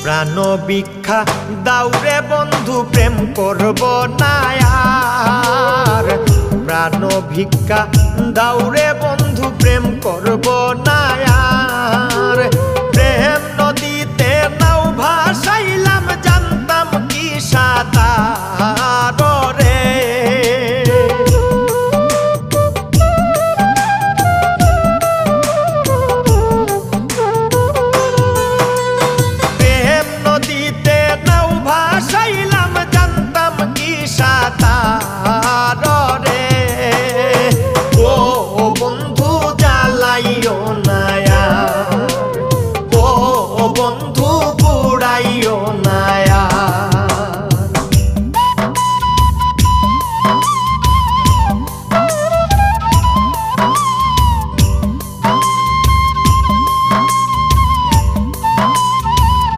প্রাণ ভিক্ষা দাউরে বন্ধু প্রেম করব না আর। প্রাণ ভিক্ষা দাউরে বন্ধু প্রেম করব না আর। প্রেম নদীতে নাও ভাসাইলাম জানতাম কি সাঁতার রে। প্রেম নদীতে নাও ভাসাইলাম জানতাম কি সাঁতার রে। ও বন্ধু জ্বালাইও না আর, ও বন্ধু পুড়াইও